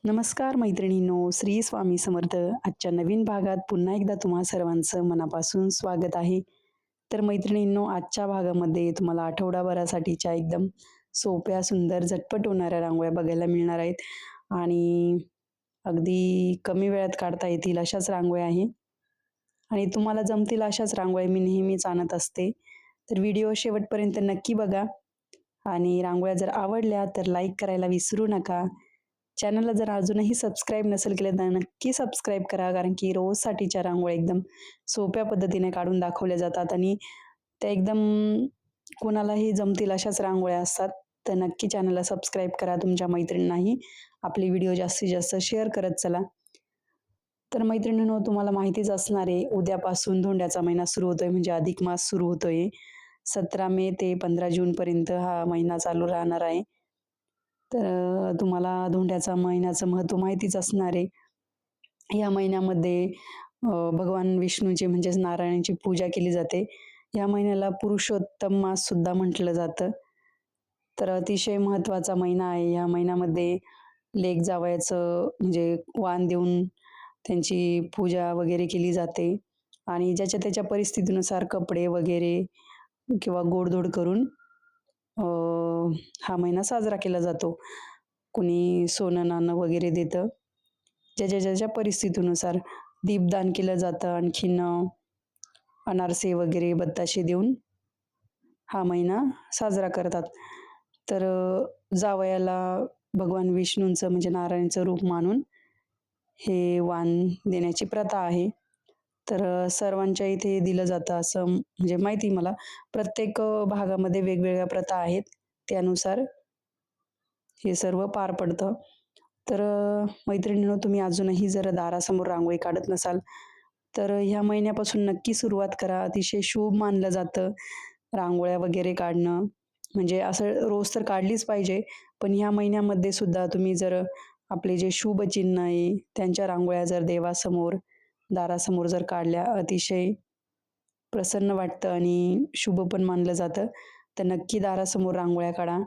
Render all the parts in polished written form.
नमस्कार मैत्रिणींनो, श्री स्वामी समर्थ. आजच्या नवीन भागात पुन्हा एकदा तुम्हा सर्वांचं मनापासून स्वागत आहे. तर मैत्रिणींनो, आजच्या भागामध्ये तुम्हाला आठवडाभरासाठीच्या एकदम सोप्या, सुंदर, झटपट होणाऱ्या रांगोळ्या बघायला मिळणार आहेत आणि अगदी कमी वेळात काढता येतील अशाच रांगोळ्या आहे आणि तुम्हाला जमतील अशाच रांगोळ्या मी नेहमीच आणत असते. तर व्हिडिओ शेवटपर्यंत नक्की बघा आणि रांगोळ्या जर आवडल्या तर लाईक करायला विसरू नका. चॅनलला जर अजूनही सबस्क्राईब नसेल केलं तर नक्की सबस्क्राईब करा, कारण की रोजसाठीच्या रांगोळ्या एकदम सोप्या पद्धतीने काढून दाखवल्या जातात आणि त्या एकदम कोणालाही जमतील अशाच रांगोळ्या असतात. तर नक्की चॅनलला सबस्क्राईब करा. तुमच्या मैत्रिणींनाही आपले व्हिडिओ जास्तीत जास्त शेअर करत चला. तर मैत्रिणींनो, तुम्हाला माहितीच असणार आहे, उद्यापासून धोंड्याचा महिना सुरू होतोय, म्हणजे अधिक मास सुरू होतोय. 17 मे ते 15 जूनपर्यंत हा महिना चालू राहणार आहे. तर तुम्हाला धोंड्याचा महिन्याचं महत्त्व माहितीच असणार आहे. या महिन्यामध्ये भगवान विष्णूची म्हणजेच नारायणाची पूजा केली जाते. या महिन्याला पुरुषोत्तम मास सुद्धा म्हटलं जातं. तर अतिशय महत्त्वाचा महिना आहे. या महिन्यामध्ये लेक जावयाचं म्हणजे वाण देऊन त्यांची पूजा वगैरे केली जाते आणि ज्याच्या त्याच्या परिस्थितीनुसार कपडे वगैरे किंवा गोडधोड करून हा महिना साजरा केला जातो. कुणी सोनं नाणं वगैरे देतं. ज्याच्या ज्याच्या परिस्थितीनुसार दीपदान केलं जातं. आणखीन अनारसे वगैरे बत्ताशे देऊन हा महिना साजरा करतात. तर जावयाला भगवान विष्णूंचं म्हणजे नारायणचं रूप मानून हे वाण देण्याची प्रथा आहे. तर सर्वांच्या इथे दिलं जातं असं म्हणजे माहिती मला. प्रत्येक भागामध्ये वेगवेगळ्या प्रथा आहेत. त्यानुसार हे सर्व पार पडतं. तर मैत्रिणींनो, तुम्ही अजूनही जर दारासमोर रांगोळी काढत नसाल तर ह्या महिन्यापासून नक्की सुरुवात करा. अतिशय शुभ मानलं जातं रांगोळ्या वगैरे काढणं. म्हणजे असं रोज तर काढलीच पाहिजे, पण ह्या महिन्यामध्ये सुद्धा तुम्ही जर आपले जे शुभ चिन्ह आहे त्यांच्या रांगोळ्या जर देवासमोर, दारासमोर जर काढल्या, अतिशय प्रसन्न वाटतं आणि शुभ पण मानलं जातं. तर नक्की दारासमोर रांगोळ्या काढा.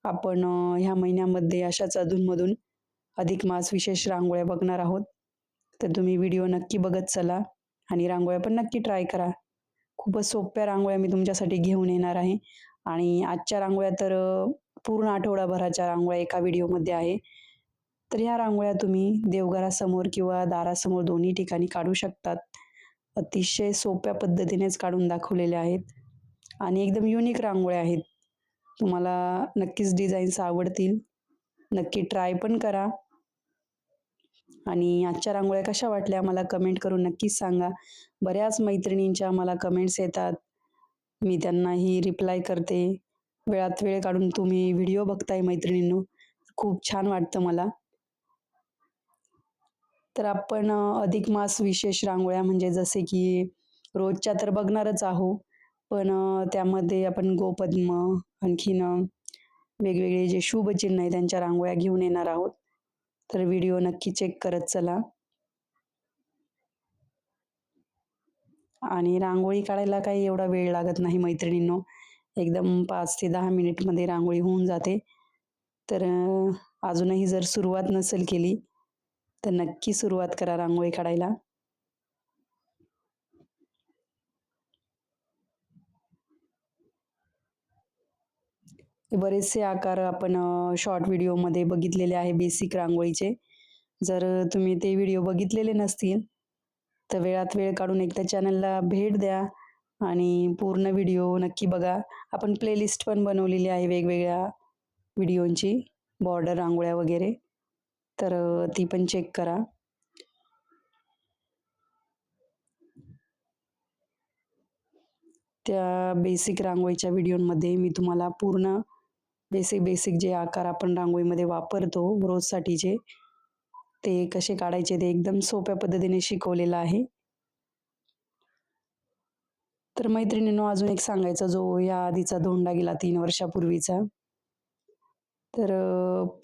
आपण ह्या महिन्यामध्ये अशाच अधूनमधून अधिक मास विशेष रांगोळ्या बघणार आहोत. तर तुम्ही व्हिडिओ नक्की बघत चला आणि रांगोळ्या पण नक्की ट्राय करा. खूपच सोप्या रांगोळ्या मी तुमच्यासाठी घेऊन येणार आहे आणि आजच्या रांगोळ्या तर पूर्ण आठवडाभराच्या रांगोळ्या एका व्हिडिओमध्ये आहे. तर ह्या रांगोळ्या तुम्ही देवघरासमोर किंवा दारासमोर दोन्ही ठिकाणी काढू शकतात. अतिशय सोप्या पद्धतीनेच काढून दाखवलेल्या आहेत आणि एकदम युनिक रांगोळ्या आहेत. तुम्हाला नक्कीच डिझाईन्स आवडतील. नक्की ट्राय पण करा आणि आजच्या रांगोळ्या कशा वाटल्या मला कमेंट करून नक्कीच सांगा. बऱ्याच मैत्रिणींच्या मला कमेंट्स येतात. मी त्यांनाही रिप्लाय करते. वेळात वेळ काढून तुम्ही व्हिडिओ बघताय मैत्रिणींनो. खूप छान वाटतं मला. तर आपण अधिक मास विशेष रांगोळ्या म्हणजे जसे की रोजच्या तर बघणारच आहो. पण त्यामध्ये आपण गोपद्म, आणखीन वेगवेगळे जे शुभचिन्ह आहे त्यांच्या रांगोळ्या घेऊन येणार आहोत. तर व्हिडिओ नक्की चेक करत चला. आणि रांगोळी काढायला काही एवढा वेळ लागत नाही मैत्रिणींनो. एकदम 5 ते 10 मिनिटमध्ये रांगोळी होऊन जाते. तर अजूनही जर सुरुवात नसेल केली तर नक्की सुरुवात करा रांगोळी काढायला. बरेचसे आकार आपण शॉर्ट व्हिडिओमध्ये बघितलेले आहे बेसिक रांगोळीचे. जर तुम्ही ते व्हिडिओ बघितलेले नसतील तर वेळात वेळ काढून एकदा चॅनलला भेट द्या आणि पूर्ण व्हिडिओ नक्की बघा. आपण प्लेलिस्ट पण बनवलेली आहे वेगवेगळ्या व्हिडिओंची, बॉर्डर रांगोळ्या वगैरे. तर ती पण चेक करा. त्या बेसिक रांगोळीच्या व्हिडिओमध्ये मी तुम्हाला पूर्ण बेसिक बेसिक जे आकार आपण रांगोळीमध्ये वापरतो रोजसाठीचे, ते कसे काढायचे ते एकदम सोप्या पद्धतीने शिकवलेलं आहे. तर मैत्रिणींनो, अजून एक सांगायचं, जो या आधीचा धोंडा गेला 3 वर्षापूर्वीचा. तर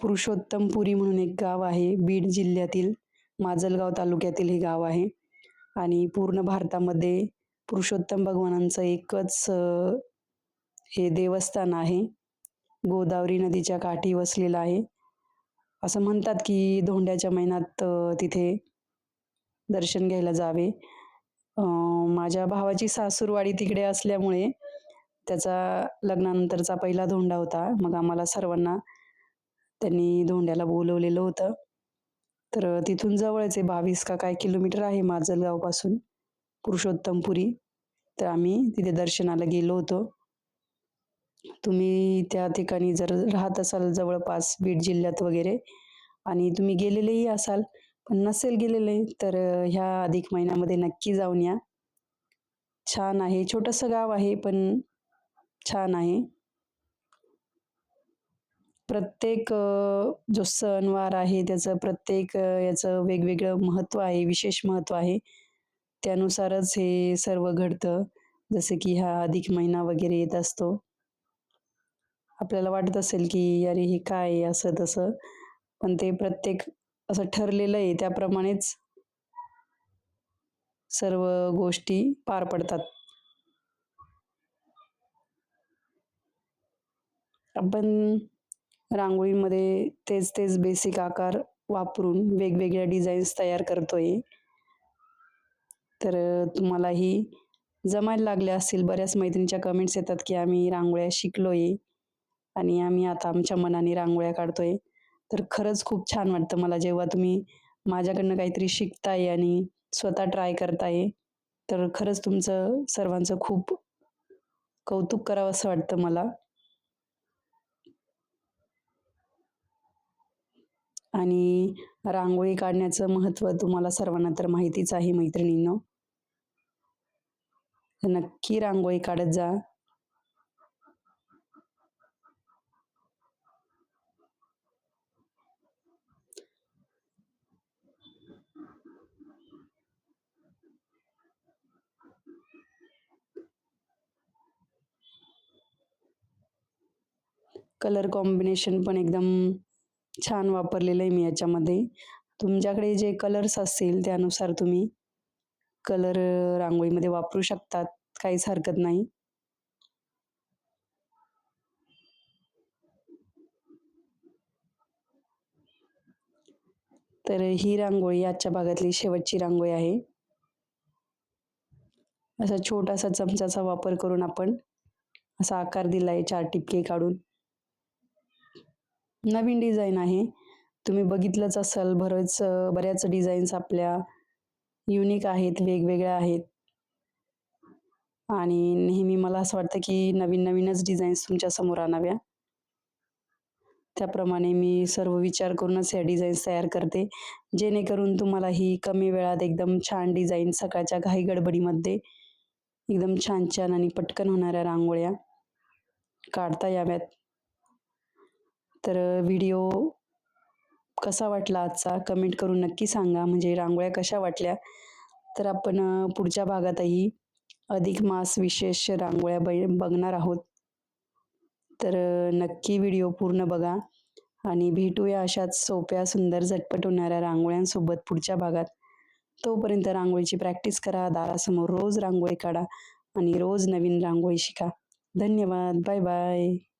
पुरुषोत्तमपुरी म्हणून एक गाव आहे बीड जिल्ह्यातील, माजलगाव तालुक्यातील हे गाव आहे आणि पूर्ण भारतामध्ये पुरुषोत्तम भगवानांचं एकच हे देवस्थान आहे. गोदावरी नदीच्या काठी वसलेलं आहे असं म्हणतात की धोंड्याच्या महिन्यात तिथे दर्शन घ्यायला जावे. माझ्या भावाची सासूरवाडी तिकडे असल्यामुळे त्याचा लग्नानंतरचा पहिला धोंडा होता. मग आम्हाला सर्वांना त्यांनी धोंड्याला बोलवलेलं होतं. तर तिथून जवळच आहे 22 का काय किलोमीटर आहे माजलगावपासून पुरुषोत्तमपुरी. तर आम्ही तिथे दर्शनाला गेलो होतो. तुम्ही त्या ठिकाणी जर राहत असाल जवळपास बीड जिल्ह्यात वगैरे आणि तुम्ही गेलेलेही असाल, पण नसेल गेलेले तर ह्या अधिक महिन्यामध्ये नक्की जाऊन या. छान आहे. छोटंसं गाव आहे, पण छान आहे. प्रत्येक जो सणवार आहे त्याचं प्रत्येक याचं वेगवेगळं महत्त्व आहे, विशेष महत्त्व आहे. त्यानुसारच हे सर्व घडतं. जसे की हा अधिक महिना वगैरे येत असतो. आपल्याला वाटत असेल की अरे हे काय आहे असं तसं, पण ते प्रत्येक असं ठरलेलं आहे त्याप्रमाणेच सर्व गोष्टी पार पडतात. आपण रांगोळीमध्ये तेच तेच बेसिक आकार वापरून वेगवेगळ्या डिझाईन्स तयार करतोय. तर तुम्हालाही जमायला लागल्या असतील. बऱ्याच मैत्रिणींच्या कमेंट्स येतात की आम्ही रांगोळ्या शिकलोय आणि आम्ही आता आमच्या मनाने रांगोळ्या काढतोय. तर खरंच खूप छान वाटतं मला जेव्हा तुम्ही माझ्याकडनं काहीतरी शिकताय आणि स्वतः ट्राय करताय. तर खरंच तुमचं सर्वांचं खूप कौतुक करावंसं वाटतं मला. आणि रांगोळी काढण्याचं महत्त्व तुम्हाला सर्वांना तर माहितीच आहे मैत्रिणींनो. नक्की रांगोळी काढत जा. कलर कॉम्बिनेशन पण एकदम छान वापरलेलं आहे मी याच्यामध्ये. तुमच्याकडे जे कलर्स असतील त्यानुसार तुम्ही कलर रांगोळीमध्ये वापरू शकतात. काहीच हरकत नाही. तर ही रांगोळी आजच्या भागातली शेवटची रांगोळी आहे. असा छोटासा चमचाचा वापर करून आपण असा आकार दिलाय 4 ठिपके काढून. नवीन डिझाइन आहे. तुम्ही बघितलंच असाल बऱ्याच डिझाईन्स आपल्या युनिक आहेत, वेगवेगळ्या आहेत आणि नेहमी मला असं वाटतं की नवीन-नवीनच डिझाईन्स तुमच्या समोर आणाव्या. त्याप्रमाणे मी सर्व विचार करूनच ह्या डिझाईन्स तयार करते. जेणेकरून तुम्हालाही कमी वेळात एकदम छान डिझाईन सकाळच्या घाई-गडबडीमध्ये एकदम छान-छान आणि पटकन होणाऱ्या रांगोळ्या काढता याव्यात. तर व्हिडिओ कसा वाटला आजचा कमेंट करून नक्की सांगा. म्हणजे रांगोळ्या कशा वाटल्या? तर आपण पुढच्या भागातही अधिक मास विशेष रांगोळ्या बघणार आहोत. तर नक्की व्हिडिओ पूर्ण बघा आणि भेटूया अशाच सोप्या, सुंदर, झटपट होणाऱ्या रांगोळ्यांसोबत पुढच्या भागात. तोपर्यंत रांगोळीची प्रॅक्टिस करा, दारासमोर रोज रांगोळी काढा आणि रोज नवीन रांगोळी शिका. धन्यवाद. Bye bye.